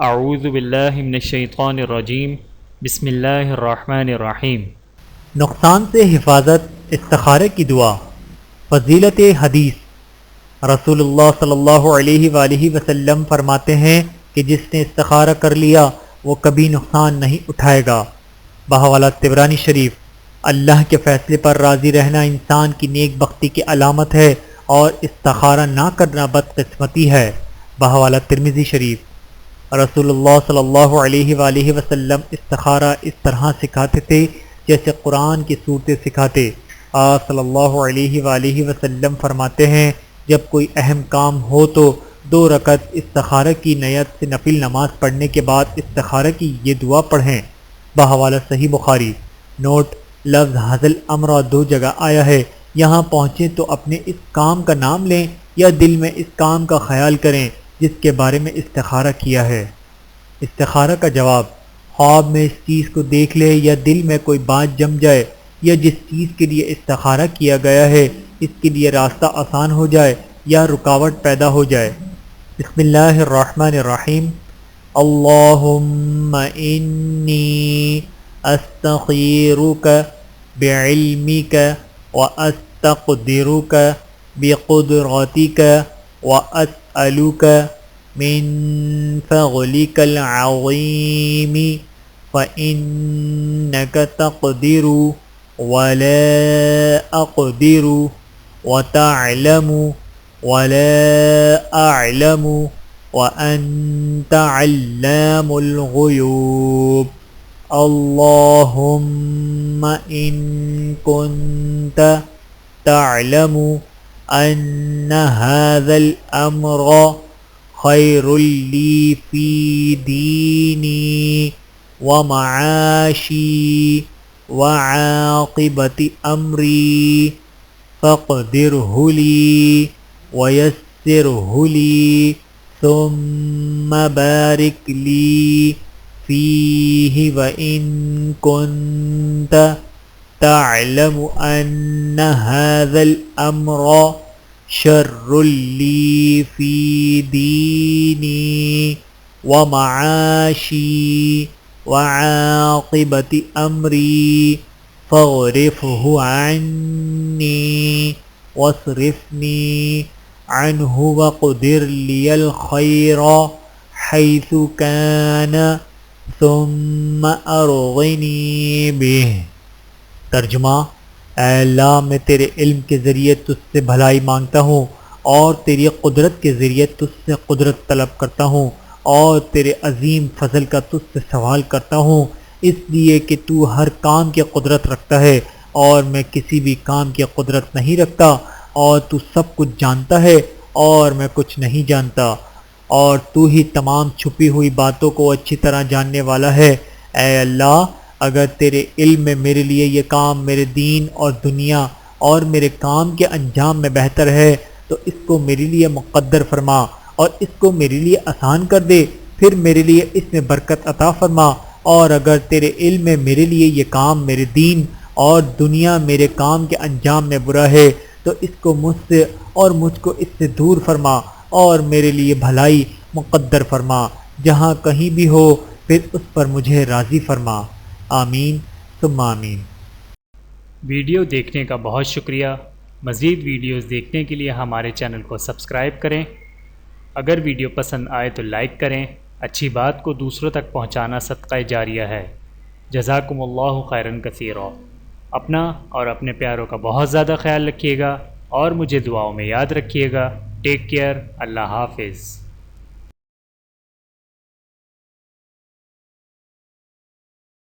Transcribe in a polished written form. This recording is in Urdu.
اعوذ باللہ من الشیطان الرجیم بسم اللہ الرحمن الرحیم۔ نقصان سے حفاظت استخارے کی دعا۔ فضیلت حدیث۔ رسول اللہ صلی اللہ علیہ وآلہ وسلم فرماتے ہیں کہ جس نے استخارہ کر لیا وہ کبھی نقصان نہیں اٹھائے گا۔ بحوالہ طبرانی شریف۔ اللہ کے فیصلے پر راضی رہنا انسان کی نیک بختی کی علامت ہے اور استخارہ نہ کرنا بدقسمتی ہے۔ بحوالہ ترمذی شریف۔ رسول اللہ صلی اللہ علیہ وآلہ وسلم استخارہ اس طرح سکھاتے تھے جیسے قرآن کی صورتیں سکھاتے۔ آپ صلی اللہ علیہ وآلہ وسلم فرماتے ہیں جب کوئی اہم کام ہو تو 2 رکعت استخارہ کی نیت سے نفل نماز پڑھنے کے بعد استخارہ کی یہ دعا پڑھیں۔ بحوالہ صحیح بخاری۔ نوٹ: لفظ حاصل امر 2 جگہ آیا ہے۔ یہاں پہنچیں تو اپنے اس کام کا نام لیں یا دل میں اس کام کا خیال کریں جس کے بارے میں استخارہ کیا ہے۔ استخارہ کا جواب: خواب میں اس چیز کو دیکھ لے یا دل میں کوئی بات جم جائے یا جس چیز کے لیے استخارہ کیا گیا ہے اس کے لیے راستہ آسان ہو جائے یا رکاوٹ پیدا ہو جائے۔ بسم اللہ الرحمن الرحیم۔ اللہم انی استخیرک بعلمک واستقدرک بقدرتک واسألک من فضلک العظیم فإنک تقدر ولا أقدر وتعلم ولا أعلم وأنت علام الغيوب اللهم إن كنت تعلم أن هذا الأمر خير لي في ديني ومعاشي وعاقبة أمري فاقدره لي ويسره لي ثم بارك لي فيه وإن كنت تعلم أن هذا الأمر شر لي في ديني ومعاشي وعاقبة أمري فاغرفه عني واصرفني عنه وقدر لي الخير حيث كان ثم أرضني به۔ ترجمہ: اے اللہ، میں تیرے علم کے ذریعے تجھ سے بھلائی مانگتا ہوں اور تیری قدرت کے ذریعے تجھ سے قدرت طلب کرتا ہوں اور تیرے عظیم فضل کا تجھ سے سوال کرتا ہوں، اس لیے کہ تو ہر کام کی قدرت رکھتا ہے اور میں کسی بھی کام کی قدرت نہیں رکھتا، اور تو سب کچھ جانتا ہے اور میں کچھ نہیں جانتا، اور تو ہی تمام چھپی ہوئی باتوں کو اچھی طرح جاننے والا ہے۔ اے اللہ، اگر تیرے علم میں میرے لیے یہ کام میرے دین اور دنیا اور میرے کام کے انجام میں بہتر ہے تو اس کو میرے لیے مقدر فرما اور اس کو میرے لیے آسان کر دے، پھر میرے لیے اس میں برکت عطا فرما، اور اگر تیرے علم میں میرے لیے یہ کام میرے دین اور دنیا میرے کام کے انجام میں برا ہے تو اس کو مجھ سے اور مجھ کو اس سے دور فرما اور میرے لیے بھلائی مقدر فرما، جہاں کہیں بھی ہو پھر اس پر مجھے راضی فرما۔ آمین ثم آمین۔ ویڈیو دیکھنے کا بہت شکریہ۔ مزید ویڈیوز دیکھنے کے لیے ہمارے چینل کو سبسکرائب کریں۔ اگر ویڈیو پسند آئے تو لائک کریں۔ اچھی بات کو دوسروں تک پہنچانا صدقہ جاریہ ہے۔ جزاکم اللہ خیرا کثیرا۔ اپنا اور اپنے پیاروں کا بہت زیادہ خیال رکھیے گا اور مجھے دعاؤں میں یاد رکھیے گا۔ Take care. اللہ حافظ۔